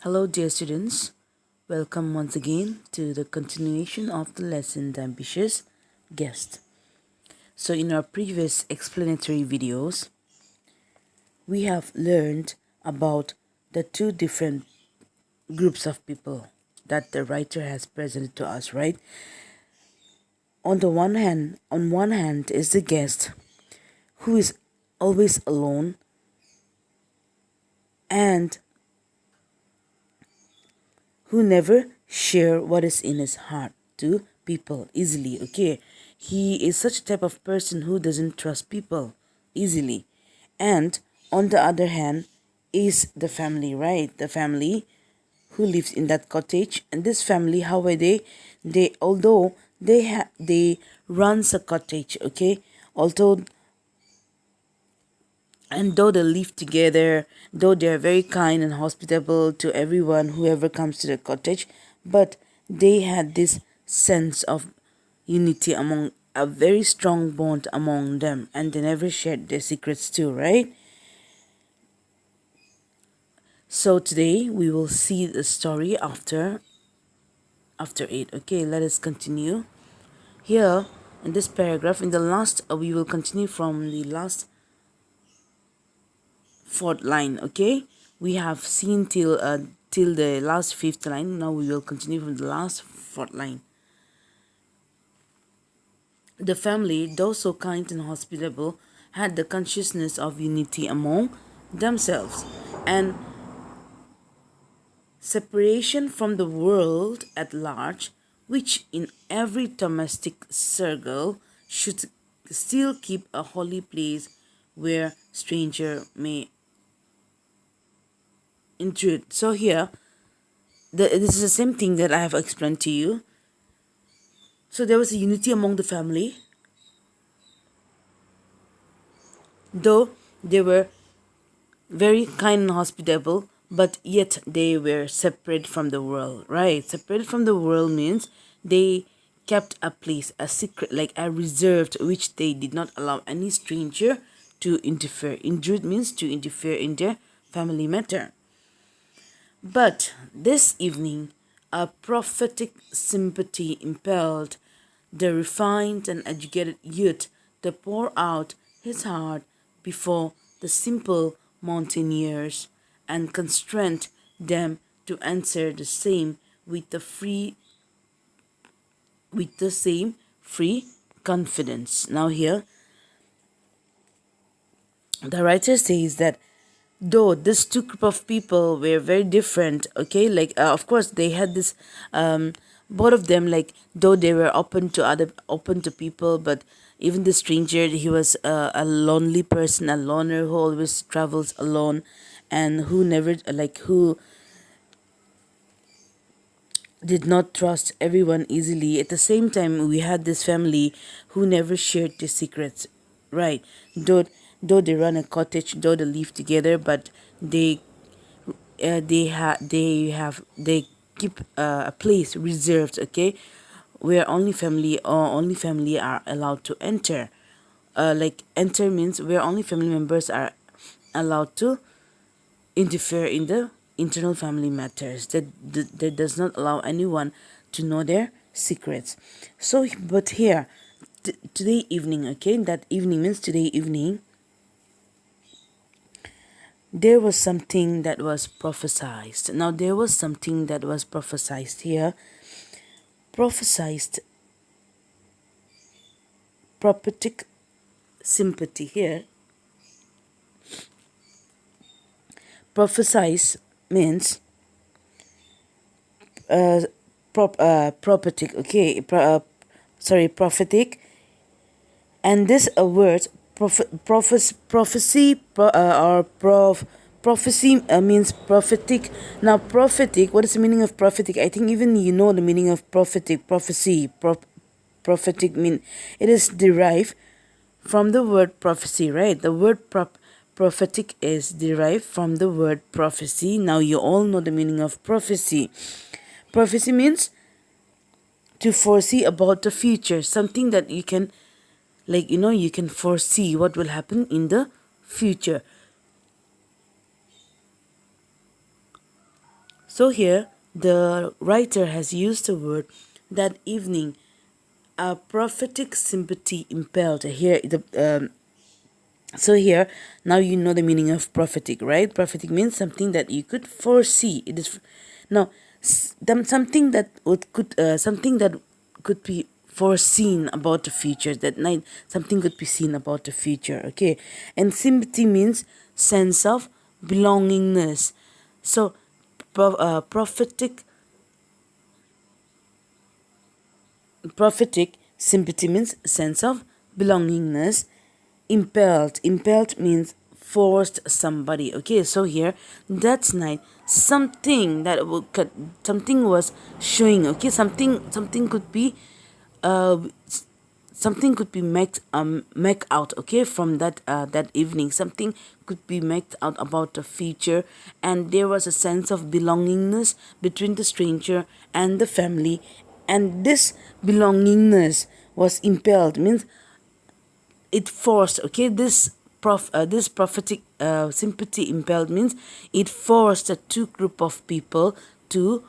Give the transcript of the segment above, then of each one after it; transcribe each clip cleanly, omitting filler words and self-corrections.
Hello, dear students. Welcome once again to the continuation of the lesson The Ambitious Guest. So, in our previous explanatory videos, we have learned about the two different groups of people that the writer has presented to us, right? On one hand is the guest who is always alone and who never share what is in his heart to people easily. Okay, he is such a type of person who doesn't trust people easily. And on the other hand is the family, right? The family who lives in that cottage. And this family, how are they although they runs a cottage, okay, although and though they live together, though they are very kind and hospitable to everyone, whoever comes to the cottage, but they had this sense of unity among a very strong bond among them, and they never shared their secrets too, right? So today we will see the story after it. Okay, let us continue. Here in this paragraph, in the last, we will continue from the last fourth line. Okay, we have seen till the last fifth line. Now we will continue from the last fourth line. The family, though so kind and hospitable, had the consciousness of unity among themselves and separation from the world at large, which in every domestic circle should still keep a holy place where stranger may intrude. So here, this is the same thing that I have explained to you. So there was a unity among the family, though they were very kind and hospitable, but yet they were separate from the world, right? Separated from the world means they kept a place, a secret, like a reserved, which they did not allow any stranger to interfere. Intrude means to interfere in their family matter. But this evening, a prophetic sympathy impelled the refined and educated youth to pour out his heart before the simple mountaineers and constrained them to answer the same with the same free confidence. Now here the writer says that though this two group of people were very different, okay, like of course they had this both of them, like though they were open to people, but even the stranger, he was a lonely person, a loner who always travels alone and who never who did not trust everyone easily. At the same time, we had this family who never shared their secrets, right? Though though they run a cottage, though they live together, but they they keep a place reserved, okay, where only family are allowed to enter. Like enter means where only family members are allowed to interfere in the internal family matters, that does not allow anyone to know their secrets. So but here today evening, okay, that evening means today evening, there was something that was prophesied. Now there was something that was prophesied here. Prophesied prophetic sympathy here. Prophesize means prophetic, okay, prophetic, and this word prophecy prophecy means prophetic. Now prophetic, what is the meaning of prophetic? I think even you know the meaning of prophetic. Prophetic mean it is derived from the word prophecy, right? The word prophetic is derived from the word prophecy. Now you all know the meaning of prophecy. Prophecy means to foresee about the future, something that you can, like, you can foresee what will happen in the future. So here the writer has used the word that evening, a prophetic sympathy impelled. Here the so here now you know the meaning of prophetic, right? Prophetic means something that you could foresee. It is now something that something that could be foreseen about the future. That night something could be seen about the future. Okay, and sympathy means sense of belongingness. So prophetic sympathy means sense of belongingness. Impelled means forced somebody. Okay, so here that night something was showing. Okay, something could be uh something could be make out, okay, from that evening. Something could be made out about the future, and there was a sense of belongingness between the stranger and the family, and this belongingness was impelled means it forced, okay, this prophetic sympathy impelled means it forced a two group of people to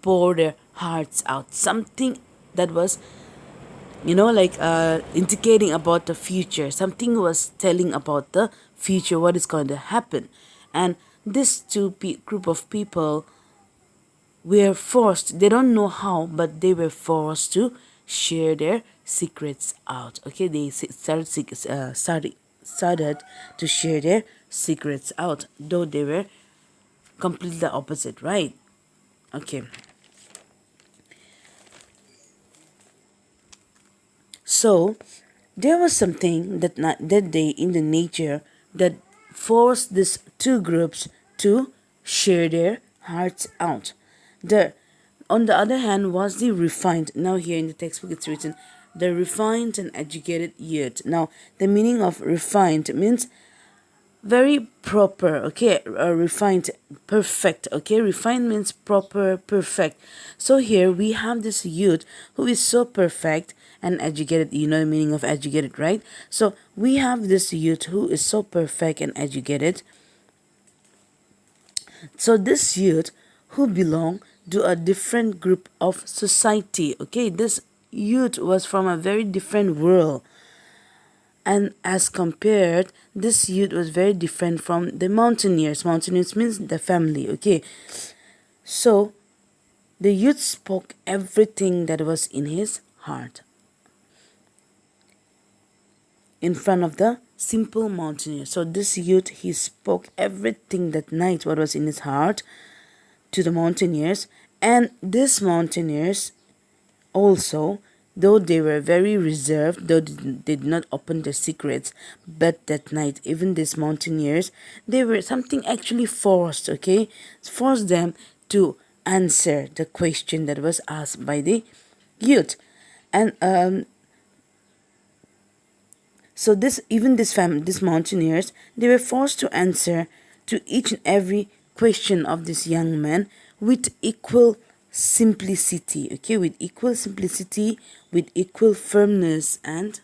pour their hearts out. Something that was, like indicating about the future. Something was telling about the future, what is going to happen. And this group of people were forced, they don't know how, but they were forced to share their secrets out. Okay, they started to share their secrets out, though they were completely the opposite, right? Okay, so there was something that day in the nature that forced these two groups to share their hearts out. The On the other hand was the refined. Now here in the textbook it's written the refined and educated youth. Now the meaning of refined means very proper, okay, refined, perfect, okay. Refined means proper, perfect. So here we have this youth who is so perfect and educated. You know the meaning of educated, right? So we have this youth who is so perfect and educated. So this youth who belong to a different group of society, okay, this youth was from a very different world, and as compared, this youth was very different from the mountaineers. Mountaineers means the family, okay. So the youth spoke everything that was in his heart in front of the simple mountaineer. So this youth, he spoke everything that night what was in his heart to the mountaineers, and these mountaineers also, though they were very reserved, though they did not open their secrets, but that night, even these mountaineers, they were something actually forced, okay? Forced them to answer the question that was asked by the youth. And so these mountaineers, they were forced to answer to each and every question of this young man with equal simplicity, okay, with equal simplicity, with equal firmness and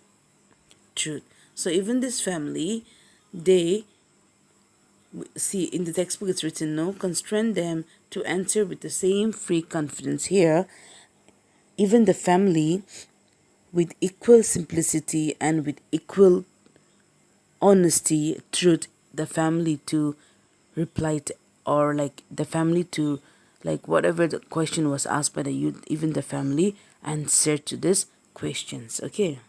truth. So even this family, they see in the textbook it's written, no, constrain them to answer with the same free confidence. Here, even the family, with equal simplicity and with equal honesty, truth, the family to reply to, or like the family to, like whatever the question was asked by the youth, even the family answered to these questions. Okay.